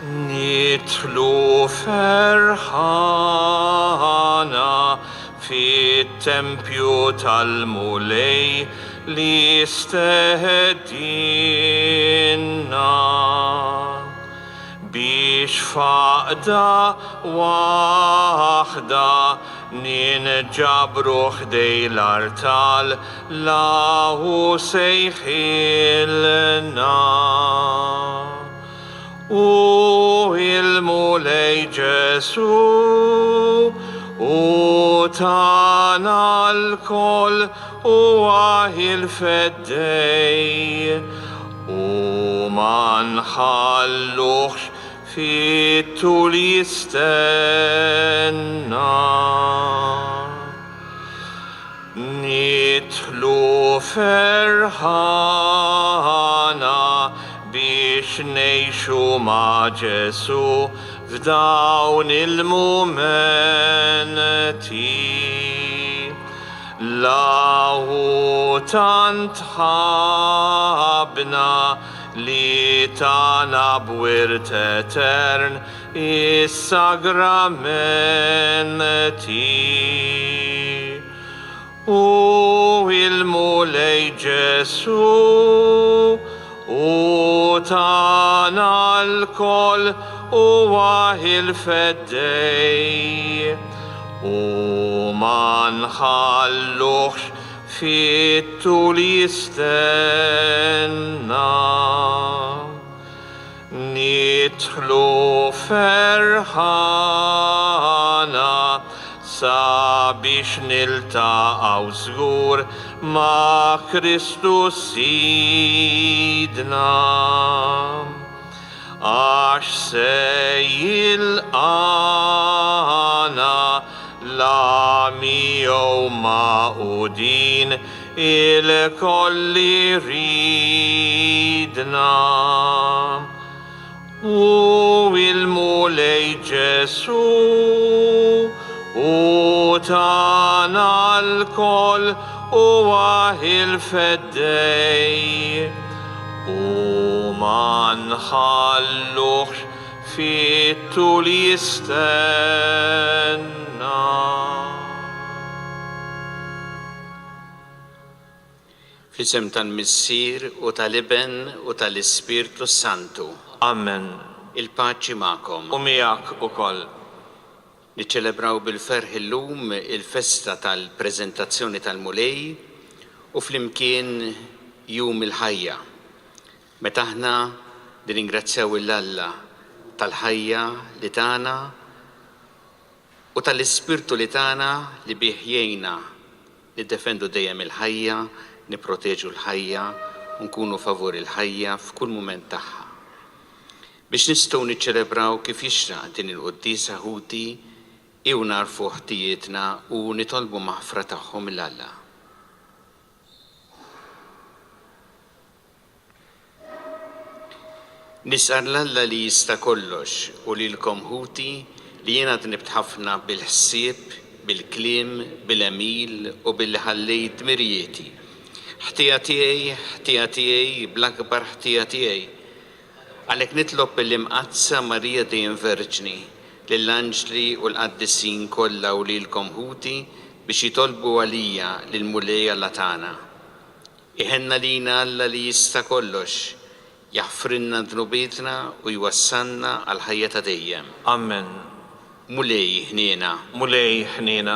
Nidħlu ferħana fit-tempju tal-mulej li stedinna biex faqda waħda ninġabru ħdej l-artal lahu sejħilna. U il-mulej Ġesu u tana l-koll u il-feddej u manħalluħx fit-tul jistenna. Nidħlu ferħana biex nejxu ma' Ġesu f'dawn il-mumenti. Lahu tant ħabna li tana b'wirt etern is-sagramenti. U il-mulej Ġesu u tana l-koll u il-feddej u manħalluħx fit-tul jistenna. Nidħlu ferħana sabiex niltaqgħu żgur ma' Kristus Sidna. Għax se jilqana la miegħu maqudin il-kolli ridna. U il-mulej Ġesu u tana l-koll u il-feddej u manħalluħx fit-tul jistenna. Fl-isem tal-Missier u tal-Iben u tal-Ispirtu Santu. Amen. Il-paċi ma'kom. U miegħek ukoll. Niċċelebraw bil-ferħ illum il-festa tal-preżentazzjoni tal-mulej u flimkien jum il-ħajja. Meta aħna nirringrazzjaw il-Alla tal-ħajja li tagħna u tal-Ispirtu li tagħna li bih jgħinna niddefendu dejjem il-ħajja, nipproteġu l-ħajja u nkunu favur il-ħajja f'kull mument tagħha. Biex nistgħu niċċelebraw kif jixraq din il-Quddiesa ħuti jew narfu ħtijietna u nitolbu maħfra tagħhom mill-Alla. Nisqar l-Alla li jista' kollox u lilkom ħuti li jiena nibt ħafna bil-ħsieb, bil-kliem, bil-emil u billi ħallejt mirjieti. Ħtija tiegħi bl-akbar ħtija tiegħi. Għalhekk nitlob bil-imqazza Marija dejjem Verġni lill-anġli u l-qaddisin kollha u lilkom ħuti biex jitolbu għalija lill-mulej Alla tagħna. Iħenna lina Alla li jista' kollox, jaħfrinna dnubietna u jwassalna għal ħajja ta' dejjem. Amen. Mulej ħniena. Mulej ħniena.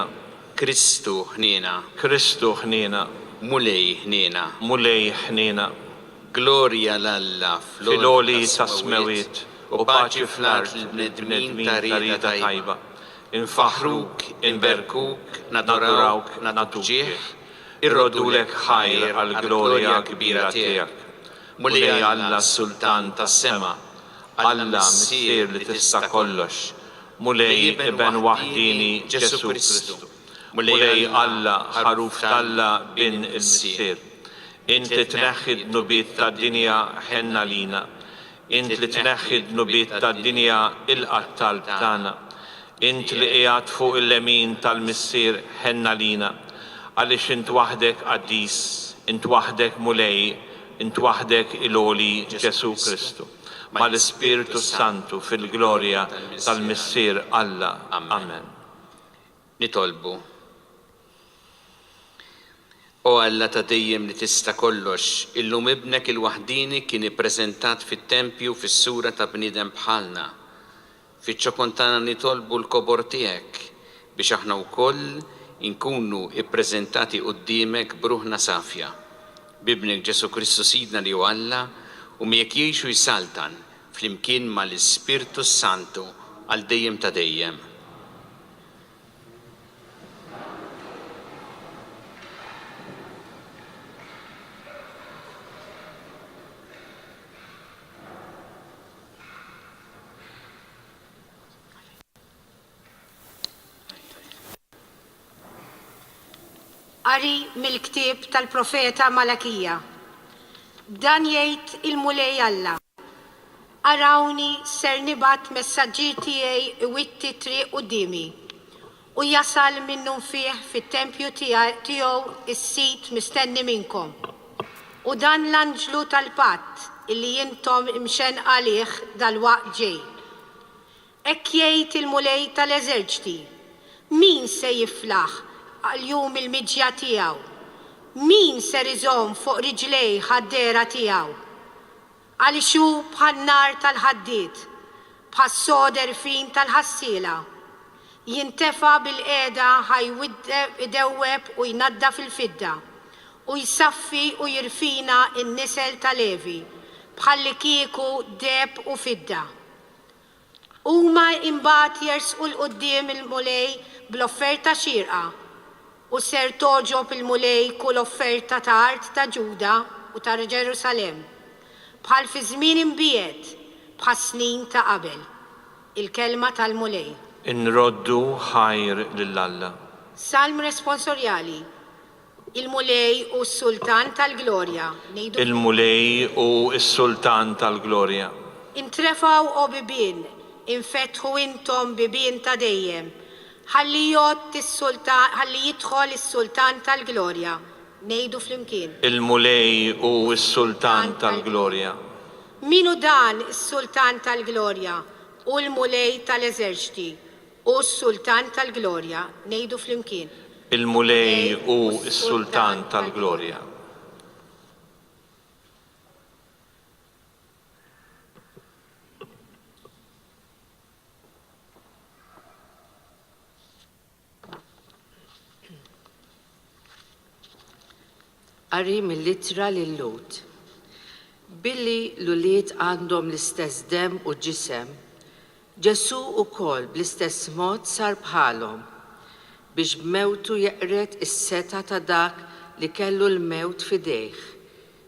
Kristu ħniena. Kristu ħniena. Mulej ħniena. Mulej ħniena. Glorja l-Alla fil-oli tas-smawiet u paċi fl-art l-bnedmin ta' rida tajba. Infaħruk, inberkuk, nadurawk, natuġieħ, irrodulek ħajr għal-glorja kbira tiegħek. Mulej Alla Sultan tas-sema, Alla Missier li tista' kollox, mulej Iben waħdini Ġesu Kristu, mulej Alla ħaruf talla bin il-Missier. Inti tneħħi d-nubiet tad-dinja ħenna lina, inti li tneħħi d-nubiet tad-dinja il-qattal tagħna, inti li qiegħed fuq il-lemin tal-Missier ħenna lina, għaliex int waħdek qaddis, int waħdek mulej, int waħdek il-oli Ġesu Kristu. mal-Ispiritu Santu fil-glorja tal-Missier Alla. Amen. Nitolbu. O Alla ta' dejjem li tista' kollox, illum ibnek il-waħdini kien ippreżentat fit-tempju fis-sura ta' bniedem bħalna. Fiċ-ċokontana nitolbu l-kobor tiegħek biex aħna wkoll inkunu ippreżentati quddiemek b'ruħna safja. Bibnek Ġesu Kristu Sidna li hu Alla u miegħek jgħixu jsaltan flimkien mal-Ispirtu Santu għal dejjem ta' dejjem. Qari mill-ktieb tal-profeta Malakija. Dan jgħid il-Mulej Alla. Arawni ser nibgħat messaġġier tiegħi iwitti triq qudiemi u jasal minnu fih fit-tempju tiegħu is-sit mistenni minnkom. U dan l-anġlu tal-patt illi intom imxen għalih dal-waqt ġej. Hekk jgħid il-Mulej tal-Eżerċiti, min se jiflaħ għal-jum il-miġja tiegħu? Min ser iżomm fuq riġlej ħaddiera tiegħu? Għaliex hu bħan-nar tal-ħaddiet, bħas-soder fin tal-ħassiela. Jintefa' bil-qiegħda ħajidewweb u jnadda fil-fidda u jsaffi u jirfina n-nisel tal-Levi bħalli kieku deb u fidda. Huma imbagħad jersqu l-qudiem il-Mulej bl-offerta xierqa u ser toġob il-Mulej kull offerta ta' art ta' Ġuda u ta' Ġerusalem, bħal fi żmien imbiegħed bħal snin ta' qabel. Il-kelma tal-Mulej. Inroddu ħajr lill-Alla. Salm responsorjali. Il-Mulej u s-Sultan tal-Glorja. Il-Mulej u s-Sultan tal-Glorja. Intrefaw u bibien, infetħu intom bibien ta' dejjem. Ħalli jidħol is-Sultan tal-Glorja. Ngħidu flimkien. Il-Mulej u s-Sultan tal-Glorja. Minu dan is-Sultan tal-Glorja u l-Mulej tal-Eżerċiti u s-Sultan tal-Glorja. Ngħidu flimkien. Il-Mulej u s-Sultan tal-Glorja. Qari mill-Ittra lil-Lut. Billi l-ulied għandhom l-istess dem u ġisem, Ġesu wkoll bl-istess mod sar bħalhom biex b'mewtu jeqret is-seta ta' dak li kellu l-mewt f'idejh,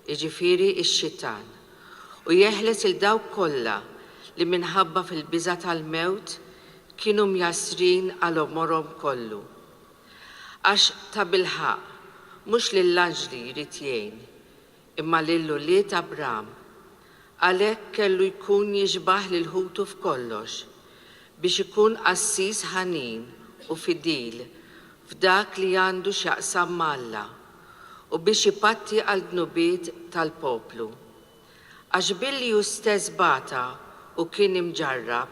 jiġifieri x-Xitan, u jeħles il dawk kollha li minħabba fil-biża' tal-mewt kienu mjasrin għal omorhom kollu. Għax ta' bilħaq mhux lill-anġli jrid jgħin, imma lill-ulied Abraham. Għalhekk kellu jkun jiġbaħ lil ħutu f'kollox biex ikun qassis ħanin u fidil f'dak li għandu x'jaqsam mal-Alla u biex ipatti għal dnubiet tal-poplu. Għax billi hu stess bata u kien imġarrab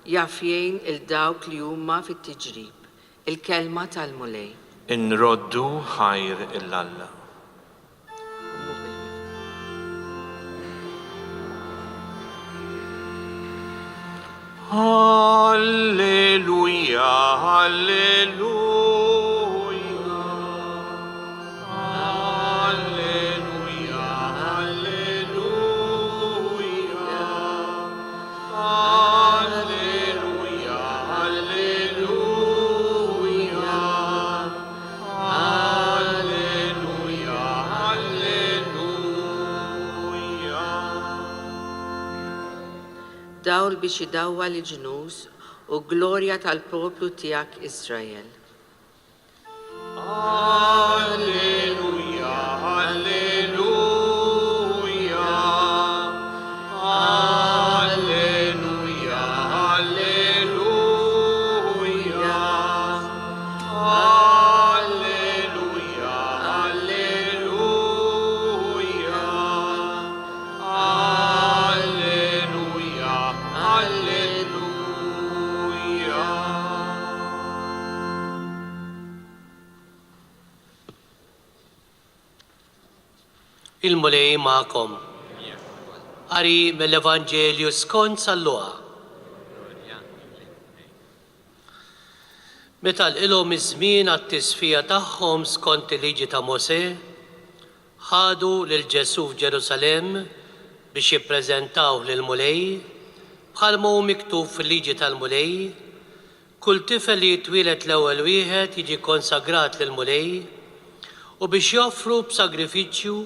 jaf jgħin il-dawk li huma fit-tiġrib. Il-kelma tal-Mulej. Inroddu ħajr il-Alla. Alleluja, alleluja, alleluja, alleluia, alleluia, alleluia, alleluia. Dawl biex idawwa l-ġnus u glorja tal-poplu tiegħek Israel. Alleluia, alleluia, alleluia, alleluia, alleluia, alleluia, alleluia. Il-mulej ma'kom. Qari mill-Evanġelju skont Luqa. Meta l-ilhom iż-żmien għat-tisfija tagħhom skont il-liġi ta' Mosè, ħadu lil Ġesu f'Ġerusalemm biex jippreżentawh lill-mulej bħalma hu miktub fil-liġi tal-mulej, kull tifel li jitwieled l-ewwel wieħed jiġi konsagrat lill-mulej u biex joffru b'sagrifiċċju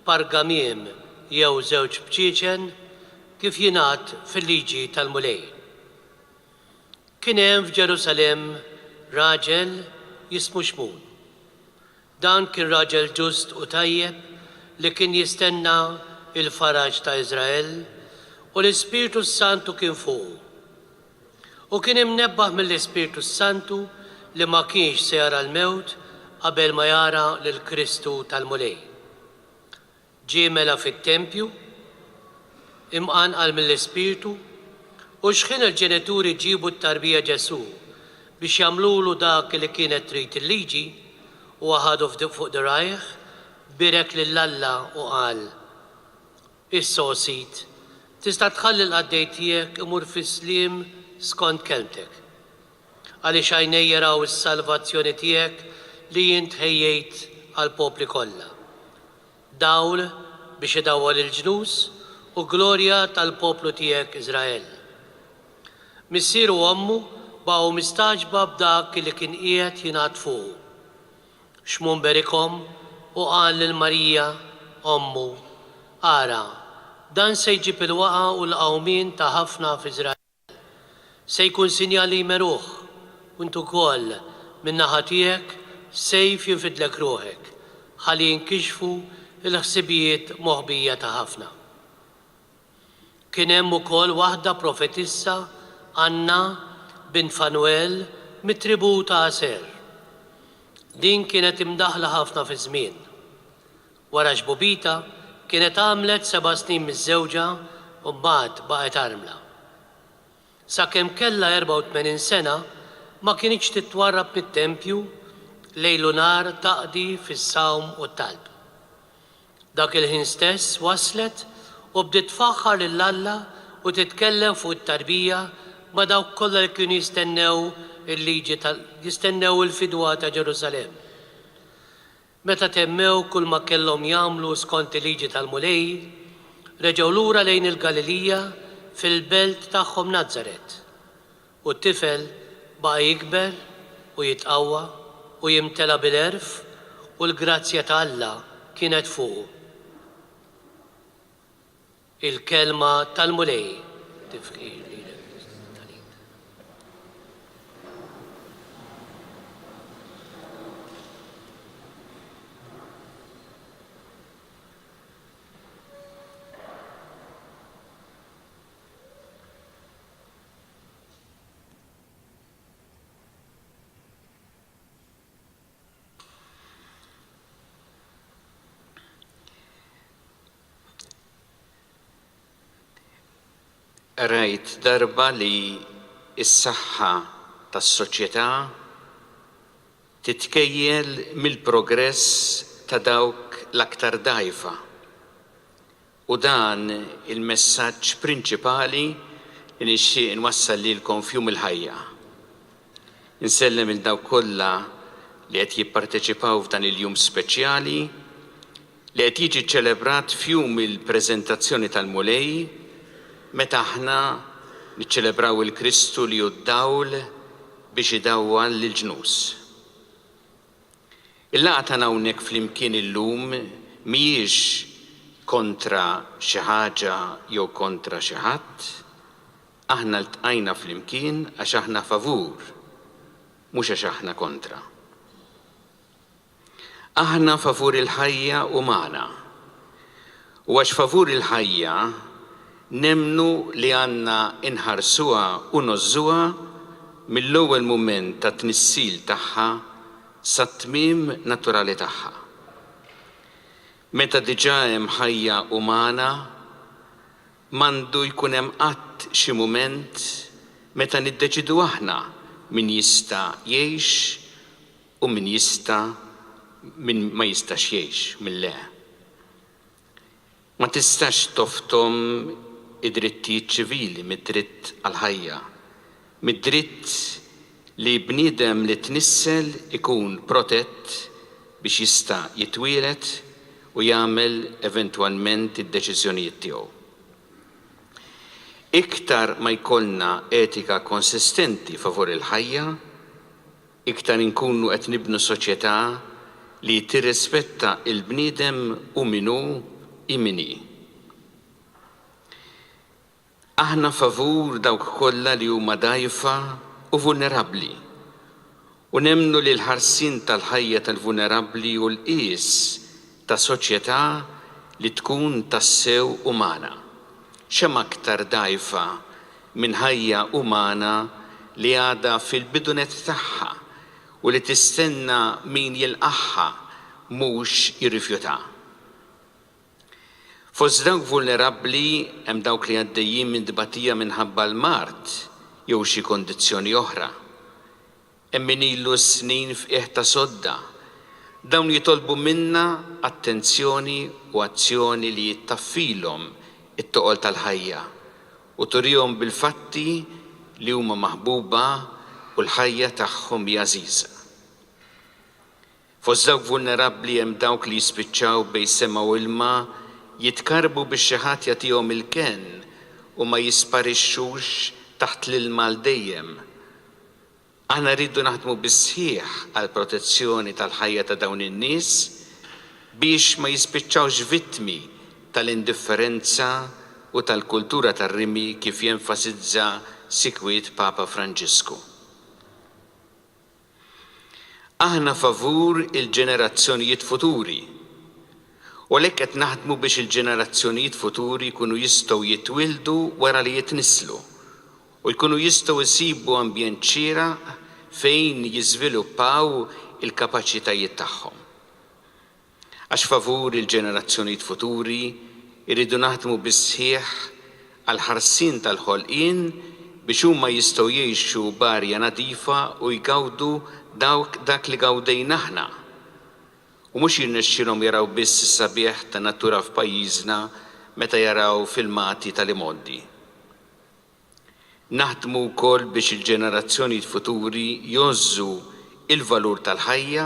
pargamiem jew żewġ bċiċen kif jingħad fil-liġi tal-mulej. Kien hemm f'Ġerusalemm raġel jismu Xmun. Dan kien raġel ġust u tajjeb li kien jistenna il-faraġ ta' Iżrael u l-Ispiritu Santu kien fuqu. U kien imnebbaħ mill-Ispiritu Santu li ma kienx se jara l-mewt qabel ma jara lill-Kristu tal-mulej. Ġie mela fit-tempju, imqanqal mill-Ispiritu u x'ħin il-ġenituri ġibu t-tarbija Ġesu biex jagħmlulu dak li kienet trid il-liġi u ħadu fuq dirajh, birek lill-Alla u qal: Is-sosit, tista' tħalli l-qaddej tiegħek imur fis-sliem skont kelmtek. Għaliex għajnej jaraw is-salvazzjoni tiegħek li jint ħejjejt għall-popli kollha. Dawl biex idawwal il-ġnus u glorja tal-poplu tiegħek Iżrael. Missieru ommu baqgħu mistaġba b'dak li kien qiegħed jingħad fuqu. Xmun berikom u qal lil Marija ommu: Ara, dan se jġib il-waqa u l-qawmien ta' ħafna f'Iżrael. Se jkun sinjali jmeruh u intu wkoll min-naħa tiegħek sejf jinfidlek ruħek ħalli jinkixfu il-ħsibijiet moħbija ta' ħafna. Kien hemm ukoll waħda profetissa Anna bint Fanuel mit-tribu ta' Aser. Din kienet imdaħla ħafna fi żmien. Wara xbubita kienet għamlet 7 snin miż-żewġa u mbagħad baqgħet armla. Sakemm kellha 84 sena ma kienx titwarrab mit-tempju lejl u nar taqdi fis-sawm u t-talb. Dak il-ħin stess waslet u bdiet tfaħħar lill-Alla u titkellem fuq it-tarbija ma dawk kollha li kienu jistennew il-liġi jistennew il-fidwa ta' Ġerusalemm. Meta temmew kull ma kellhom jagħmlu skont il-liġi tal-mulej, reġgħu lura lejn il-Galilija fil-belt tagħhom Nażaret. U t-tifel baqa' jikber u jitqawwa u jimtela bil-erf u l-grazzja ta' Alla kienet fuqu. Il-kelma tal-mulej tifkir. Rajt darba li s-saħħa tas-soċjetà titkejjel mill-progress ta' dawk l-aktar dgħajfa. U dan il-messaġġ prinċipali li nixtieq inwassal lilkom f'jum il-ħajja. Insellem il dawk kollha li qed jipparteċipaw f'dan il-jum speċjali li qed jiġi ċċelebrat f'jum il-preżentazzjoni tal-mulej meta aħna niċċelebraw il-Kristu li hu d-dawl biex idawwal lill-ġnus. Il-laqgħa tagħna hawnhekk flimkien illum mhijiex kontra xi ħaġa jew kontra xi ħadd, aħna ltqajna flimkien għax aħna favur, mhux għax aħna kontra. Aħna favur il-ħajja umana. U għax favur il-ħajja nemnu li għandna inħarsuha u nożżuha mill-ewwel mument ta' tnissil tagħha sa tmiem naturali tagħha. Meta diġà hemm ħajja umana, m'għandu jkun hemm qatt xi mument meta niddeċidu aħna min jista' jgħix u min ma jistax jgħix mill-le. Ma tistax toftom id-drittijiet ċivili mid-dritt għal-ħajja, mid-dritt li bniedem li tnissel ikun protett biex jista' jitwielet u jagħmel eventwalment id-deċiżjonijiet tiegħu. Iktar ma jkollna etika konsistenti favur il-ħajja, iktar inkunu qed nibnu soċjetà li tirrispetta il-bniedem u minu imini. Aħna favur dawk kollha li huma dgħajfa u vulnerabbli u nemmnu li l-ħarsien tal-ħajja tal-vulnerabbli u l-qies ta' soċjetà li tkun tassew umana. X'hemm aktar dgħajfa minn ħajja umana li għadha fil-bidunet tagħha u li tistenna min jilqaħħa mhux jirrifjutha. Fost dawk vulnerabbli hemm dawk li għaddejjin minn dbatija minħabba l-mart jew xi kondizzjoni oħra. Hemm min ilu snin f'qiegħ ta' sodda. Dawn jitolbu minna attenzjoni u azzjoni li jittaffilhom it-toqol tal-ħajja u turihom bil-fatti li huma maħbuba u l-ħajja tagħhom hija għażiża. Fost dawk vulnerabbli hemm dawk li jispiċċaw bejn sema u ilma jitkarbu biex xi ħadd jagħtihom il-ken u ma jisparixxux taħt l-ilma għal dejjem. Aħna rridu naħdmu bis-sħiħ għal protezzjoni tal-ħajja ta' dawn in-nies biex ma jispiċċawx vittmi tal-indifferenza u tal-kultura tar-rimi kif jenfasizza Sikwiet Papa Franġisku. Aħna favur il-ġenerazzjonijiet futuri u għalhekk qed naħdmu biex il-ġenerazzjonijiet futuri jkunu jistgħu jitwildu wara li jitniżlu u jkunu jistgħu jsibu ambjent xieraq fejn jiżviluppaw il-kapaċitajiet tagħhom. Għax favur il-ġenerazzjonijiet futuri irridu naħdmu bis-sħiħ għal ħarsien tal-ħolqien biex huma jistgħu jgħixu barja nadifa u jgawdu dak li gawdejna aħna. U mhux jirnexxilhom jaraw biss is-sabiħ ta' natura f'pajjiżna meta jaraw filmati tal-imoddi. Naħdmu wkoll biex il-ġenerazzjonijiet futuri jożżu il-valur tal-ħajja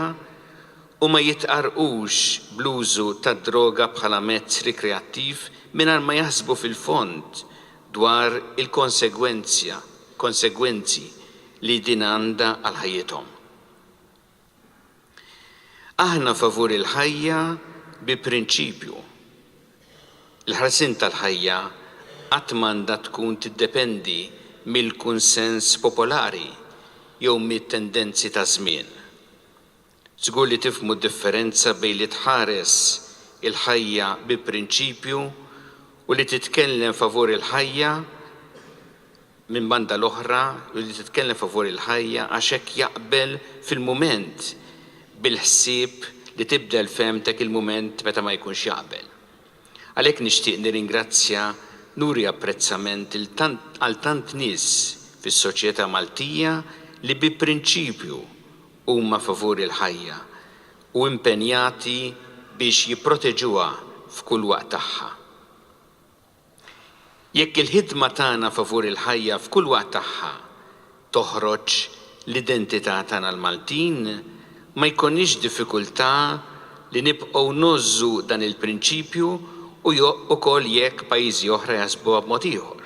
u ma jitqarqux bl-użu tad-droga bħala mezz rikreattiv mingħajr ma jaħsbu fil-fond dwar konsegwenzi li din għandha għal ħajjithom. Aħna favur il-ħajja bi prinċipju. Il-ħarsien tal-ħajja qatt m'għandha tkun tiddependi mill-kunsens popolari jew mit-tendenzi ta' żmien. Żgur li tifhmu d-differenza bejn li tħares il-ħajja bi prinċipju u li titkellem favur il-ħajja minn banda l-oħra u li titkellem favur il-ħajja għax hekk jaqbel fil-mument bil-ħsieb li tibdel femtek il-mument meta ma jkunx jaqbel. Għalhekk nixtieq nirringrazzja nuri apprezzament għal tant nies fis-soċjetà Maltija li bi prinċipju huma favur il-ħajja u impenjati biex jipproteġuha f'kull waqt tagħha. Jekk il-ħidma tagħna favur il-ħajja f'kull waqt tagħha toħroġ l-identità tagħna l-Maltin, ma jkollniex diffikultà li nibqgħu nożżu dan il-prinċipju u ukoll jekk pajjiżi oħra jaħsbuha b'mod ieħor.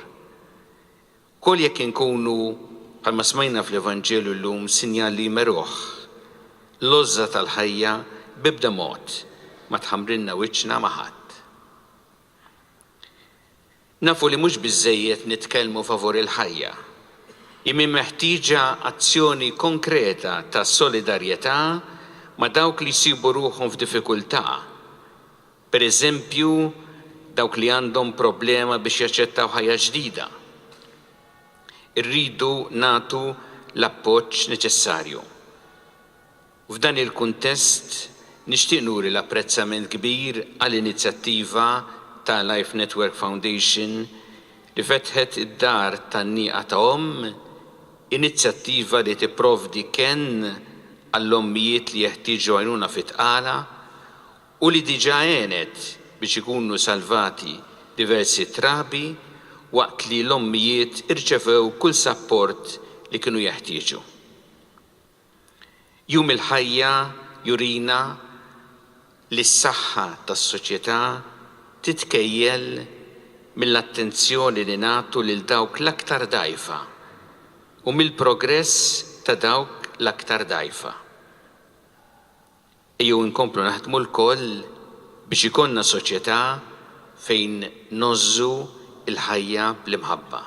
Ukoll jekk inkunu bħalma smajna fl-Evanġelju llum sinjali meruħ, l-għożża tal-ħajja b'ebda mod ma tħammrilna wiċċna ma' ħadd. Nafu li mhux biżżejjed nitkellmu favur il-ħajja. Imi meħtieġa azzjoni konkreta ta' solidarjetà ma' dawk li jsibu ruħhom f'diffikultà. Pereżempju, dawk li għandhom problema biex jaċċettaw ħajja ġdida. Irridu nagħtu l-appoġġ neċessarju. F'dan il-kuntest nixtieq nuri l-apprezzament kbir għall-inizjattiva ta' Life Network Foundation li fetħet id-dar tan-nieqa ta' inizjattiva li tipprovdi kenn għall-ommijiet li jeħtieġu għajnuna fit-tqala u li diġà għenet biex ikunu salvati diversi trabi waqt li l-ommijiet irċevew kull sapport li kienu jeħtieġu. Jum il-ħajja jurina li s-saħħa tas-soċjetà titkejjel mill-attenzjoni li nagħtu lil dawk l-aktar dgħajfa u mill-progress ta' dawk l-aktar dgħajfa. Ejjew inkomplu naħdmu l-koll biex ikonna soċjetà fejn nożżu il-ħajja bl-imħabba.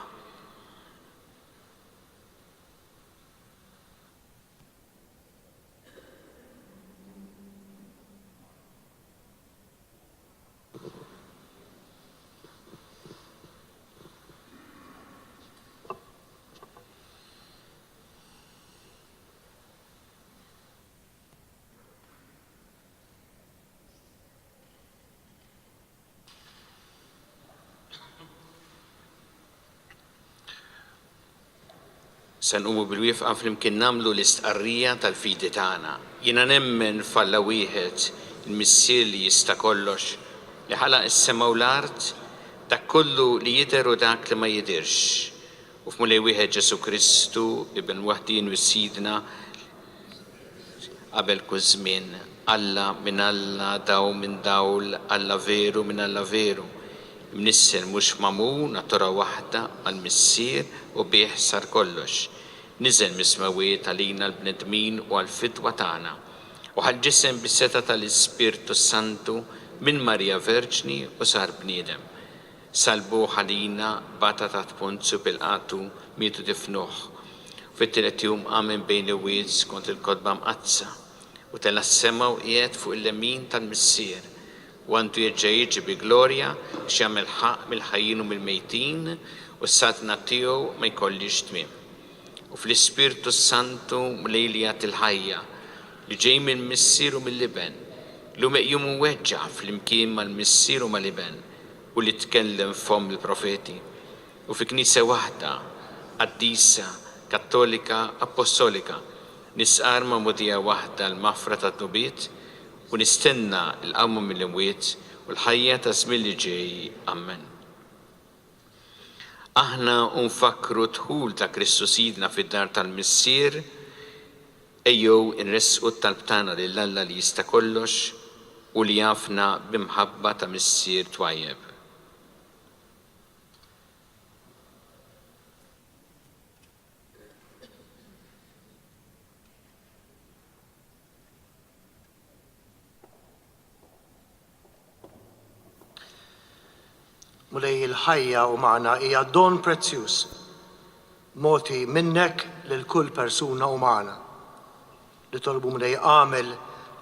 Se nqumu bil-wifqa flimkien nagħmlu l-istqarrija tal-fidi tagħna. Jiena nemmen f'Alla wieħed il-Missier li jista' kollox li ħalaq is-sema u l-art dak kollu li jidher u dak li ma jidhirx. U f'Mulej wieħed Ġesu Kristu ibn waħdin u Sidna qabel kull żmien Alla minn Alla, daw minn dawl, Alla veru minn Alla veru. Mnisser mhux magħmul, natura waħda għall-Missier u bih sar kollox. Niżel mis-smawiet għalina l-bnedmin u għall-fidwa tagħna u ħalġisem bis-seta tal-Ispirtu Santu minn Marja Verġni u sar bniedem. Salbu ħalina bata ta' Ponzju Pilqatu mietu tifnuħ. Fit-tielet jum għamen bejn il-wieds kont il-kodba mqazza u tela s-sema u qiegħed fuq il-lemin tal-Missier. U għandu jerġa' jiġi bi glorja x'jagħmel ħaq mill-ħajjin u mill-mejtin u s-sadna tiegħu ma jkollix tmiem. U fl-Ispirtu Santu mlejlijat il-ħajja li ġej mill-Missier u mill-Liben, lu meqjum u weġġa' fl-imkien mal-Missier u mal-Liben u li tkellem fom il-profeti. U fi Knisja waħda, Quddiesa, Kattolika, Apostolika, nisqar ma'mudija waħda l-mafra tad-nubiet u nistenna l-qawma mill-imwiet u l-ħajja ta' żmien li ġej. Amen. Aħna nfakru dħul ta' Kristu Sidna fid-dar tal-Missier, ejjew inresqu t-talb tagħna lil Alla li jista' kollox u li jafna b'imħabba ta' Missier twajjeb. Mulej il-ħajja u magħna hija don prezzjuż moti minnek lil kull persuna umana li tolbu mulej għamel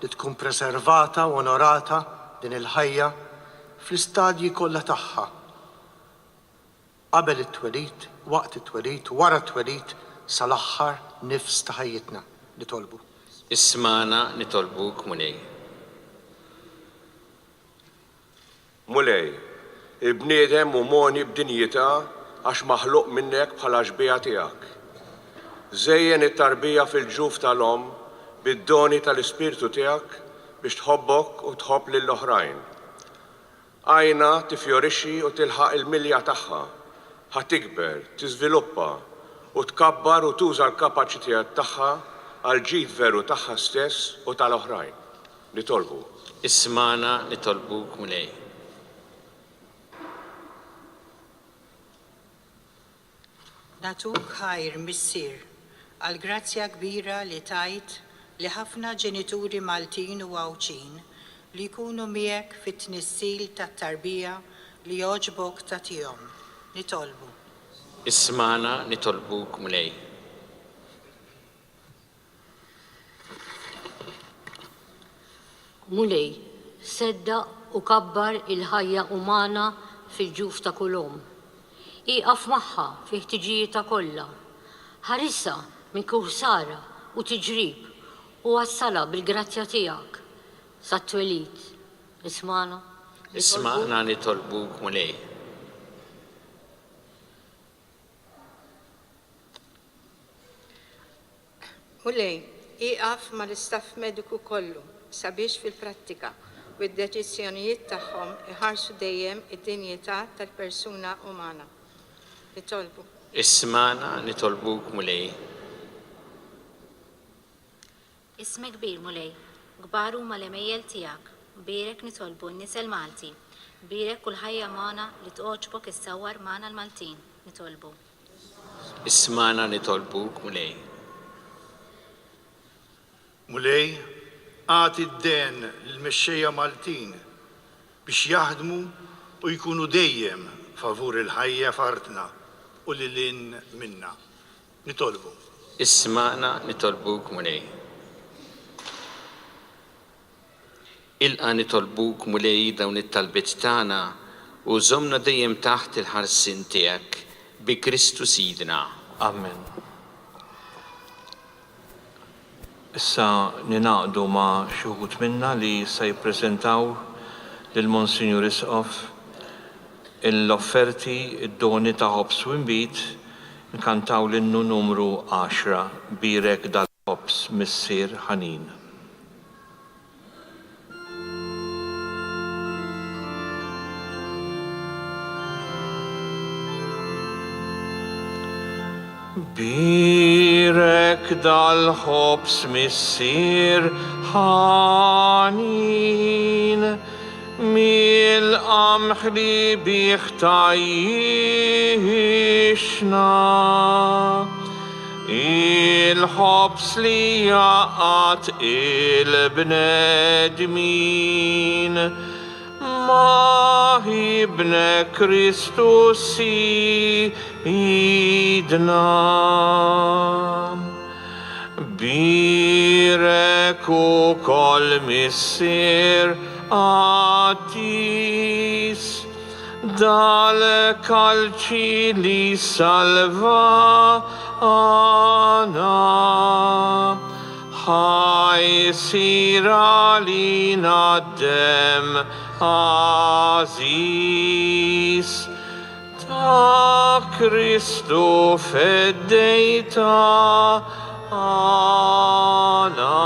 li tkun preservata u onorata din il-ħajja fl-istadji kollha tagħha. Qabel it-twelid, waqt it-twelid, wara t-twelid sal-aħħar nifs ta' ħajjitna li tolbu. Ismana nitolbuk Mulej. Mulej, il-bniedem u moni b'dinjità għax maħluq minnek bħala ġbija tiegħek. Żejjen it-tarbija fil-ġuf tal-om bid-doni tal-Ispirtu tiegħek biex tħobbok u tħobb lill-oħrajn. Għajna tifjorixxi u tilħaq il-milja tagħha, ħatikber, tiżviluppa u tkabbar u tuża l-kapaċitajiet tagħha għal ġid veru tagħha stess u tal-oħrajn. Nitolbu. Ismana nitolbuk Mulej. Natuk ħajr Missier għal grazzja kbira li tajt li ħafna ġenituri Maltin u Għawċin li jkunu miegħek fit-tnissil tat-tarbija li jogħġbok tagħtihom. Nitolbu. Ismana nitolbuk Mulej. Mulej, sedda u kabbar il-ħajja umana fil-ġuf ta' kulhom. Iqaf magħha fi ħtiġijietha kollha. Ħarissa minn kursara u tiġrib u wassala bil-grazzja tiegħek sat-twelid. Ismana. Ismana nitolbuk Mulej. Mulej, iqaf mal-istaff mediku kollu sabiex fil-prattika u d-deċiżjonijiet tagħhom iħarsu dejjem id-dinjità tal-persuna umana. Nitolbu. Ismana nitolbuk mulej. Ismek kbir mulej, kbar huma l-emejjel tiegħek, birek nitolbu n-nies Malti, birek kull ħajja magħna li tqoġbok issawwar magħna l-Maltin, nitolbu. Ismana nitolbuk mulej. Mulej, għati d-den l-mexxejja Maltin biex jaħdmu u jkunu dejjem favur il-ħajja f'artna u lilin minna. Nitolbu. Ismana nitolbuk mulej. Ilqa nitolbuk mulej dawn it-talbit tagħna u żommna dejjem taħt il-ħarsin tiegħek bi Kristu Sidna. Amen. Issa ninaqdu ma' xuħut minna li se jippreżentaw lil Monsignor Isqof l-offerti, id-doni ta' ħobs u imbit, nkantaw l-innu numru 10, birek dal-ħobs missier ħanin. Birek dal-ħobs missier ħanin, mil-qamħ li biħtajixna, il-ħobs li jaqat il-bnedmin, maħibne Kristu sidna. Birek ukoll missier Atis, dal-kalċi li salva għana, ħajsira li naddem Aziz, ta' Kristu feddejta għana.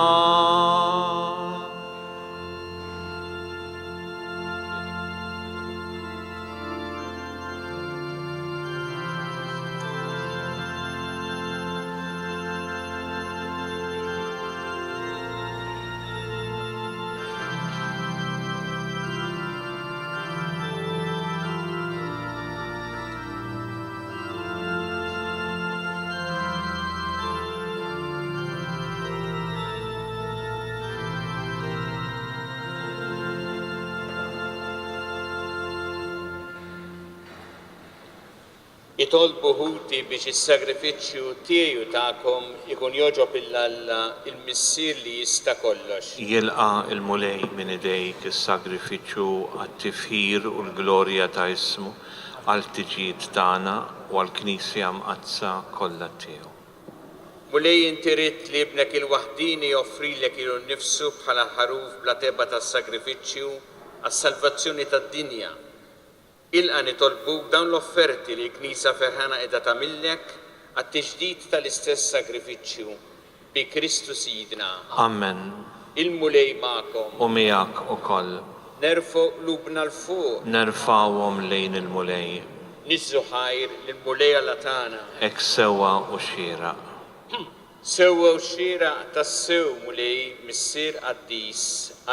Itolbu ħuti biex is-sagrifiċċju tiegħu tagħkom ikun joġob il-Alla il-missier li jista' kollox. Jilqa il-mulej minn idejk is-sagrifiċċju għat-tifħir u l-glorja ta' ismu għal-tiġijiet tagħna u għall-Knisja mqazza kollha tiegħu. Mulej inti rid li ibnek il-waħdini joffrilek ilu nnifsu bħala ħaruf bla teba tas-sagrifiċċju għas-salvazzjoni tad-dinja. Ilqa nitolbuk dawn l-offerti li l-Knisja ferħana qiegħda tagħmillek għat-tiġdid tal-istess sagrifiċċju bi Kristu Sidna. Amen. Il-mulej magħkom. U miegħek ukoll. Nerfgħu qlubna l-fuq. Nerfgħuhom lejn il-mulej. Niżżu ħajr lill-mulej Alla tagħna. Hekk sewwa u xieraq. Sewwa u xieraq tas-sew mulej missier Quddies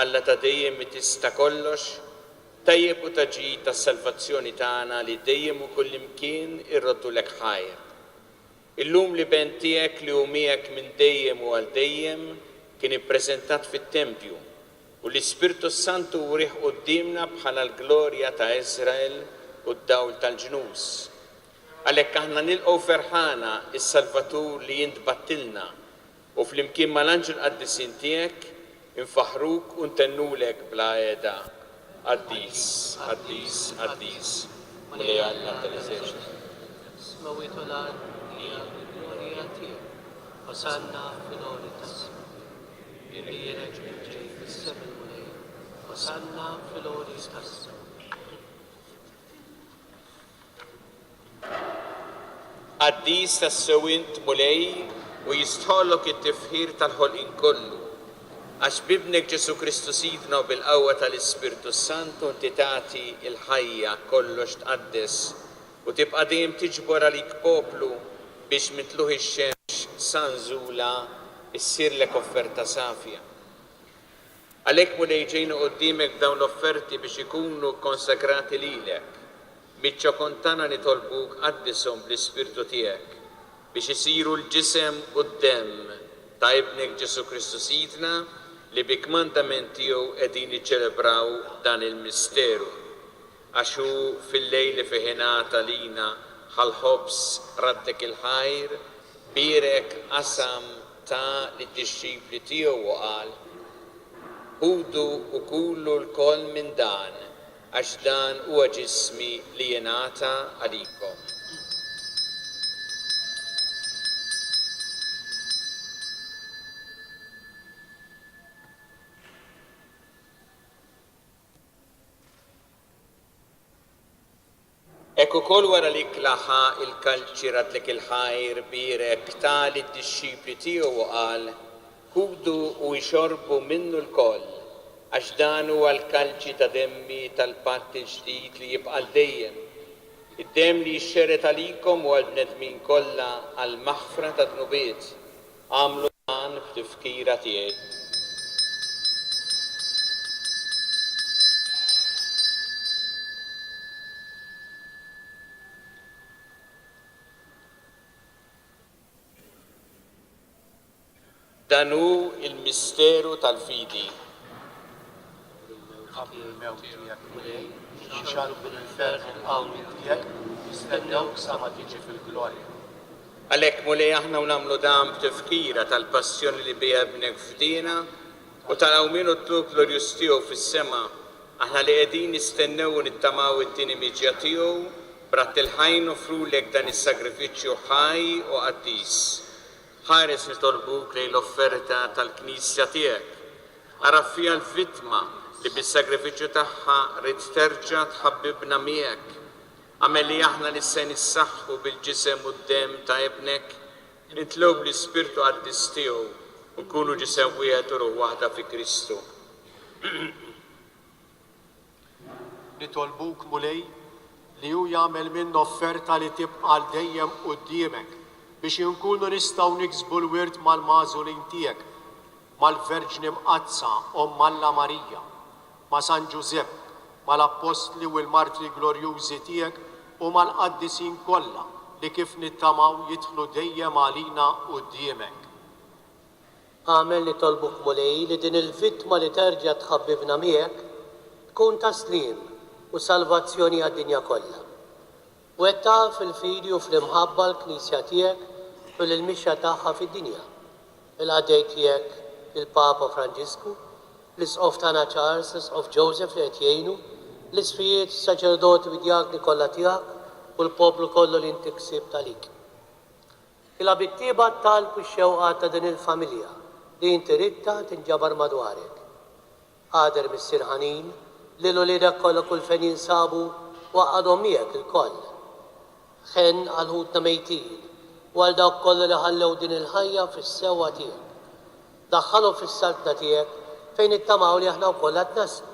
Alla ta' dejjem tista' kollox, tajjeb u taġid tas-salvazzjoni tagħna li dejjem u kullimkien irroddulek ħajr. Illum li ben tiegħek li hu miegħek minn dejjem u għal dejjem kien ippreżentat fit-Tempju u l-Ispirtu Santu wrieħ qudiemna bħala l-glorja ta' Iżrael u d-dawl tal-ġnus. Għalhekk aħna nilqgħu ferħana is-Salvatur li jintbattilna u flimkien mal-Anġel Qaddisin tiegħek infaħruk u ntennulek bla qiegħda. Quddies, Quddies, Quddies, mulej Alla tal-eżerċitu. Smawitu l-għal li għal-glorja tiegħek, Hosanna fil-għoli tas-sema. Irrijek ġej fis-sem il-mulej, Hosanna fil-għoli tas-sema. Quddies tas-sewint mulej u jistħollok it-tifħir tal-ħolqien kollu. Għax bibnek Ġesu Kristu sidna u bil-qawwa tal-Ispirtu Santu inti tagħti il-ħajja kollox tqaddes u tibqa' dejjem tiġbor għalik poplu biex mitluħ ix-xemx sanżula issirlek offerta safja. Għalhekk mulej ġejna quddiemek dawn l-offerti biex ikunu konsagrati lilek. Biċċa kontana nitolbuk qaddishom bl-Ispirtu tiegħek biex isiru l-ġisem u d-demm ta' ibnek Ġesu Kristu sidna li bi kmandament tiegħu qegħdin niċċelebraw dan il-misteru. Għax hu fil-lejli fih ingħata lina ħal-ħobs raddek il-ħajr, birek qasam ta' lid-dixxipli tiegħu u qal: Ħudu u kullu l-koll minn dan, għax dan huwa ġismi li jingħata għalikom. Ekku kol wara li klaħa il-kalċi raddek il-ħajr birek tali d-dixxipli tiegħu u qal: Ħudu u jxorbu minnu l-koll, għax dan huwa l-kalċi ta' demmi tal-patt il-ġdid li jibqa' dejjem. Id-demm li jxxeret għalikom u għall-bnedmin kollha għall-maħfra ta' dnubiet. Għamlu dan f'tifkira tiegħi. Dan hu il-misteru tal-fidi. Qabel il-mewt tiegħek mulej, xixal bil-infern il-qawmi tiegħek, jistennewk sa ma tiġi fil-glorja. Għalhekk mulej aħna nagħmlu dan b'tifkira tal-passjoni li biha bnek fdina u tal-għawmin u t-tluk glorjus tiegħu fis-sema. Aħna li qegħdin nistennew u nittamaw it-tieni miġja tiegħu b'ratt il-ħajn nofrulek dan is-sagrifiċċju ħaj u qaddis. Ħares nitolbuk lejn l-offerta tal-Knisja tiegħek. Ara fiha l-vittma li bis-sagrifiċċju tagħha rid terġa' tħabbibna miegħek. Għamel li aħna nissa nissaħħu bil-ġisem u d-demm ta' ibnek, nitlob l-Ispirtu qaddis tiegħu u nkunu ġisem wieħed u ruħ waħda fi Kristu. Nitolbuk mulej li hu jagħmel minn offerta li tibqa' għal dejjem quddiemek biex inkunu nistgħu niksbu l-wirt mal-magħżulin tiegħek, mal-Verġni Mqazza Omm Alla Marija, ma' San Ġusepp, mal-Apostli u l-Martri Glorjużi tiegħek u mal-qaddisin kollha li kif nittamaw jidħlu dejjem għalina quddiemek. Għamel nitolbuk mulej li din il-vittma li terġa' tħabbibna miegħek tkun taslim u salvazzjoni għad-dinja kollha. U għetta fil-fidi u fl-imħabba l-Knisja tiegħek u l-mixja tagħha fid-dinja. Il-għaddej tiegħek il-Papa Franġisku, l-isqof tagħna Charles, l-isqof Joseph li qed jgħinu, l-isfijiet saċerdoti u djakni kollha tiegħek u l-poplu kollu li inti ksib talik. Il-abittiba talb ix-xewqa ta' din il-familja li inti ridta tinġabar madwarek. Qader missier ħanin li l-uliedek kollha kull fejn jinsabu waqgħadhom miegħek il-koll. Ħen għal ħutna mejtin u għal dawk kollha li ħallew din il-ħajja fis-sewwa tiegħek. Daħħalhom fis-saltna tiegħek fejn ittamaw li aħna wkoll qed naslu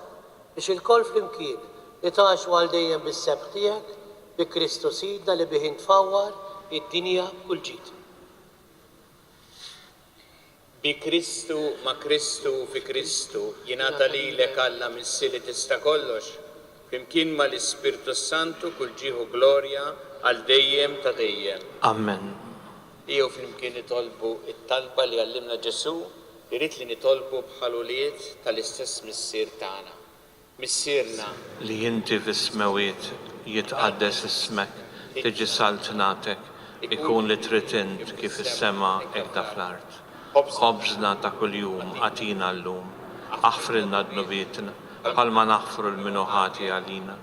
biex il-koll flimkien nitaxxu għal dejjem bis-sebħ tiegħek bi Kristu sidna li bih intfawwar id-dinja kull ġid. Bi Kristu ma' Kristu fi Kristu jingħata lilek Alla missi li tista' kollox, flimkien ma' l-Ispirtu Santu kull ġieħu glorja għal dejjem ta' dejjem. Amen. Iju flimkien nitolbu it-talba li għallimna Ġesu, irrid li nitolbu bħaluliet tal-istess missier tagħna. Missierna Li inti fis-smewiet jitqaddes ismek, tiġi saltnatek, ikun li trid int kif is-sema hekk ta' fl-art. Ħobżna ta' kuljum għatina llum, aħfrilna dnubietna bħalma naħfru l-minuħati għalina.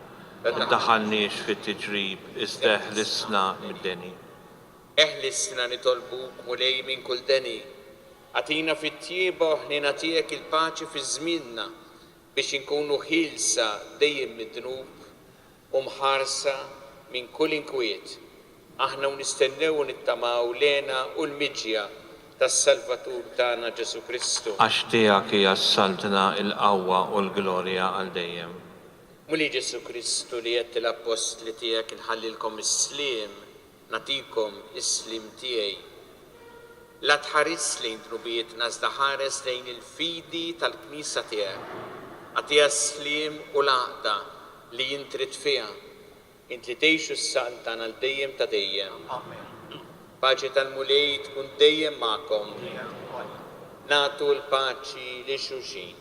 Iddaħħalniex fit-tiġrib, iżda eħlisna mid-deni. Eħlisna nitolbuk mulej minn kull deni. Għatina fit-tjieba ħnina tiegħek il-paċi fi żmienna biex inkunu ħilsa dejjem mid-dnub u mħarsa minn kull inkwiet. Aħna nistennew u nittamaw lena u l-miġja tas-Salvatur tagħna Ġesu Kristu. Għax tiegħek hija s-saltna il-qawwa u l-glorja għal dejjem. Muli Ġesu Kristu li qed l-apostli tiegħek inħallilkom is-sliem, natikom is-slim tiegħi. La tħares lejn drubietna iżda ħares lejn il-fidi tal-Knisja tiegħek. Għatiha s-sliem u l-għaqda li jintrid fiha. Int li tgħixu s-saqn tagħna l dejjem ta' dejjem. Paċi tal-mulej tkun dejjem magħkom. Nagħtu l-paċi li xulxin.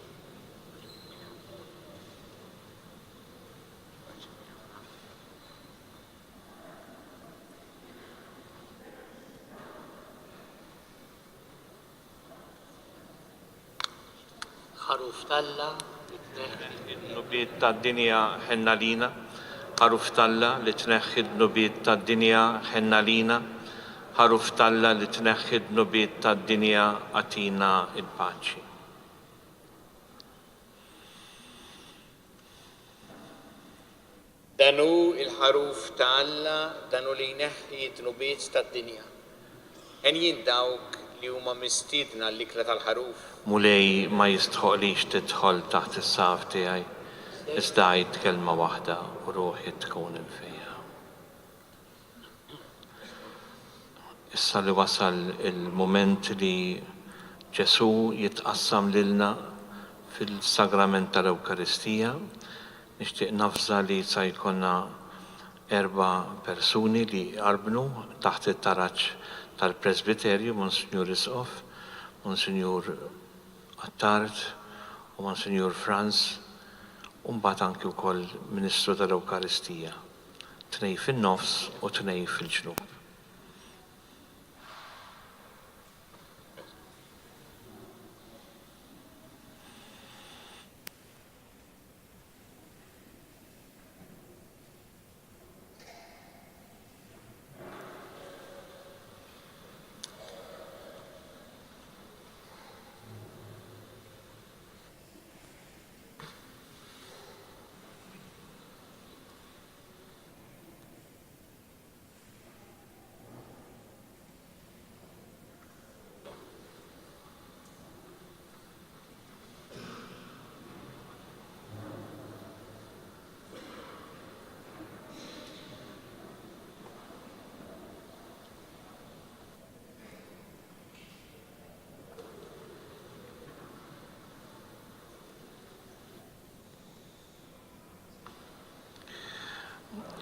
ħaruf talla, Nubiet tad-dinja ħenna lina, ħaruf talla li tneħħi d-nubiet tad-dinja ħenna lina, ħaruf talla li tneħħi d-nubiet tad-dinja għatina il-paċi. Danu il-ħaruf ta' Alla, danu li jneħħi d-nubiet tad-dinja. En jien dawk li huma mistiedna l-ikla tal-ħaruf. Mulej ma jistħoqlix tidħol taħt is-saf tiegħi, iżda għid kelma waħda u ruħi tkun il-fija. Issa li wasal il-moment li Ġesu jitqassam lilna fil-sagrament tal-Ewkaristija, nixtieq nafża li sa jkollna 4 persuni li jqarbnu taħt it-taraġġ tal-Presbiterju, Monsignor Isqof, Monsignor Attard u Monsignor Franz, u mbagħad anki wkoll Ministru tal-Ewkaristija. 2 fin-nofs u 2 fil-ġnub.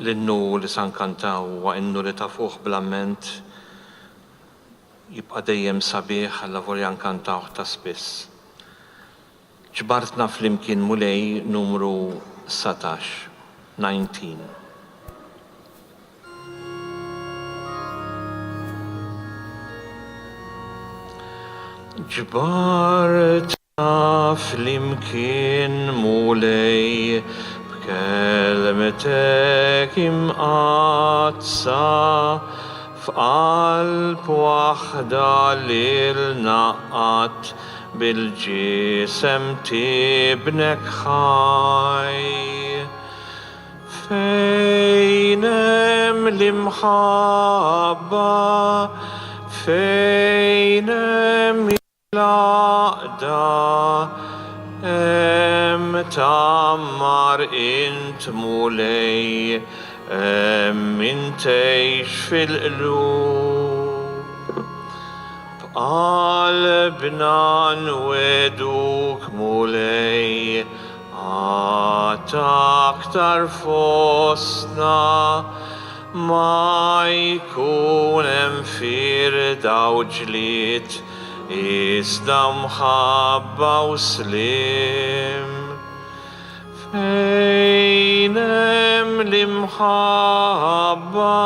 L-innu li sankantaw wa innu li tafuħ bl-amment jibqa' dejjem sabiħ għalla volja nkantaw ta' spiss. Ġbartna fl-imkien mulej numru 19. Ġbartna fl-imkien mulej kelmetek imqatsa f'qalb waħda lil-naqqat bil-ġisem tibnek ħaj. Fejn hemm l-imħabba, fejn hemm il-għaqda, tammar int mulej, intejx fil-qlub. B'qalbna nweduk mulej, għata aktar fostna, ma jkun hemm firda u ġlied, iżda mħabba u slim. Fejn hemm l-imħabba,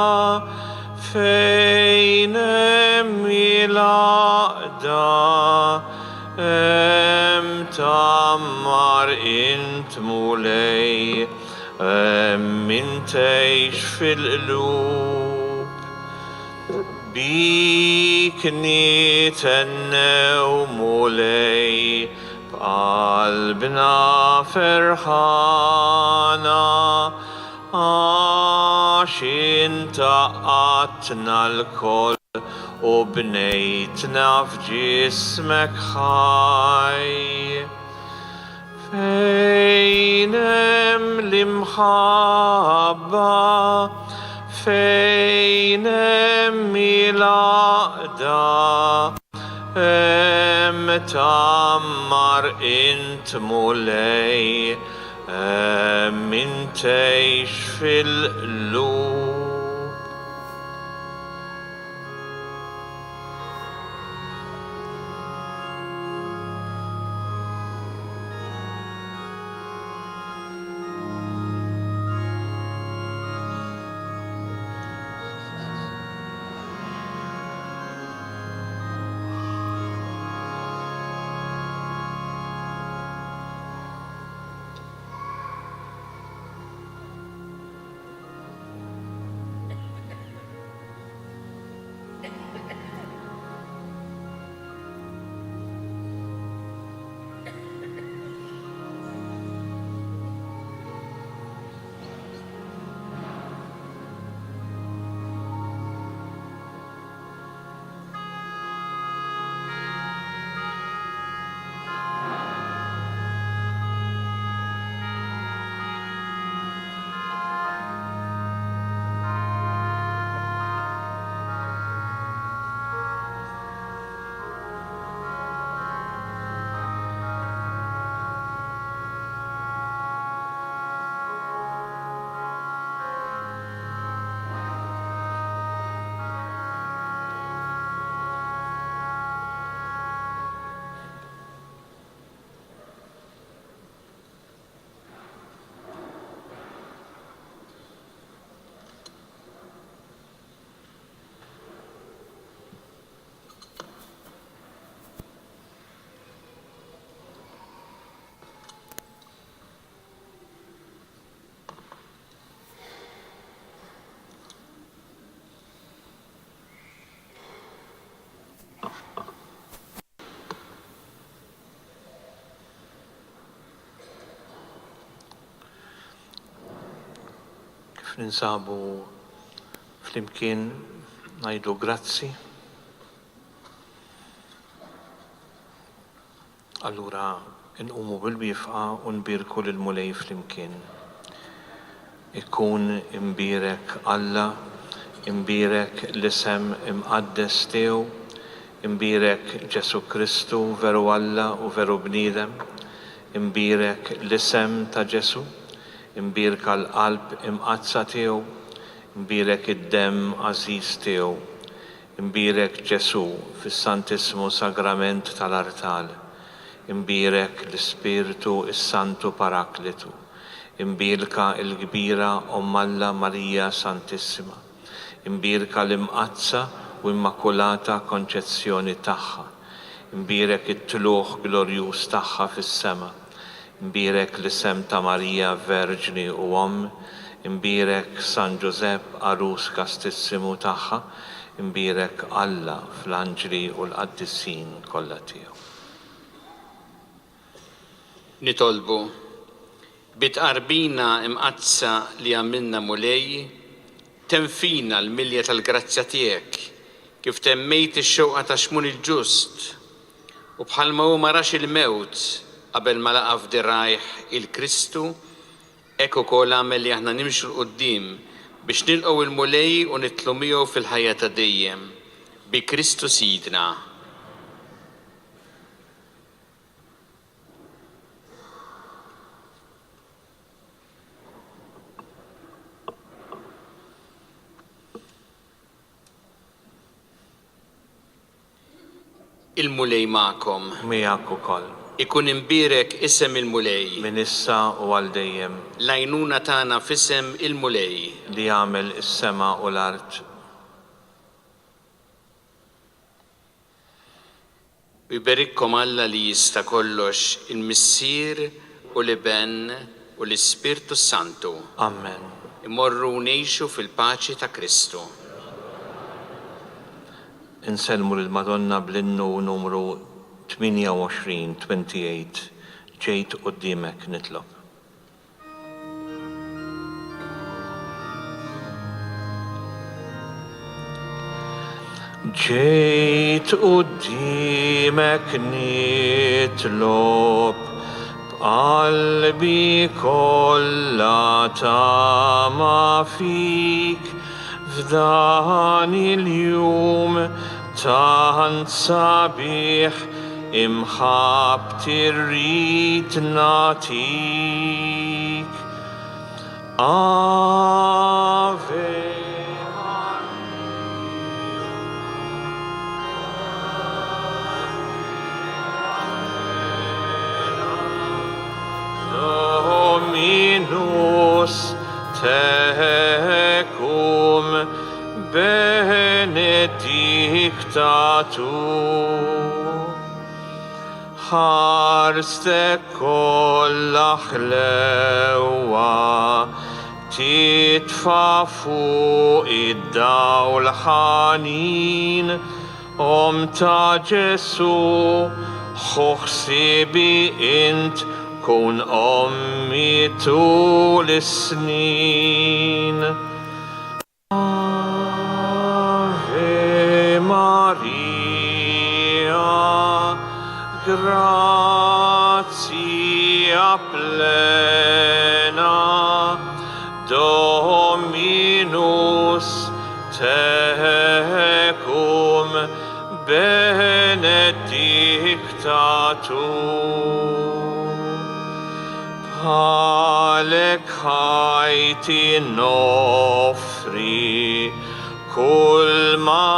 fejn hemm il-għaqda, hemm tammar int mulej, intejx fil-qlub. Bik nitennew mulej, b'qalbna ferħana, għax inta għatna l-koll u bnejtna f'ġismek ħaj. Fejn hemm l-imħabba, fejn hemm il-għaqda, hemm tammar int mulej, hemm intejx fil-qlub. Ninsabu flimkien ngħidu grazzi. Allura inqumu bil-wifqa u nbirku lil-mulej flimkien. Ikun imbirek Alla, imbirek l-isem imqaddes tiegħu, imbirek Ġesu Kristu veru Alla u veru bniedem, imbirek l-isem ta' Ġesu, imbirka l-qalb imqazza tiegħu, imbirek id-demm għażiż tiegħu, imbirek Ġesu fis-Santissimu Sagrament tal-Artal, imbirek l-Ispiritu is-Santu Paraklitu, imbirka l-kbira Omm Alla Marija Santissima, imbirka l-imqazza u immakulata konċezzjoni tagħha, imbirek it-tluħ glorjuż tagħha fis-sema, imbirek l-isem ta' Marija Verġni u Omm, imbirek San Giuseppe Arus Kastissimu tagħha, imbirek Alla fl-anġli u l-qaddissin kollha tiegħu. Nitolbu bitqarbina imqazza li għamilna mulej, tenfina l-milja tal-grazzja tiegħek kif temmejt ix-xewqa ta' xmun il-ġust u bħalma hu ma rax il-mewt qabel ma laqa f'dirajh il-Kristu, hekk ukoll għamel li aħna nimxu l-qudiem biex nilqgħu il-mulej u nitlu miegħu fil-ħajja ta' dejjem bi Kristu Sidna. Il-mulej magħkom. Miegħek ukoll. Ikun imbirek isem il-mulej. Min issa u għal dejjem. L-għajnuna tagħna f'isem il-mulej. Li jagħmel is-sema u l-art. Iberikkom Alla li jista' kollox il-Missier u l-Iben u l-Ispirtu Santu. Amen. Immorru ngħixu fil-paċi ta' Kristu. Inselmu lill-Madonna bl-innu numru 28 ġejt qudiemek nitlob. ġejt qudiemek nitlob b'qalbi kollha tama fik f'dan il-jum tant sabiħ imħabb irrid natik. Ave Dominus tecum benedictatur. Ħarstek kollha ħlewa titfa' fuq id-dawl ħanin ta' Ġesu ħsibi int kun ommi tul is-snin. Ave Maria, gratia plena, Dominus tecum benedictatur. Bħalek ħajti nofri kull ma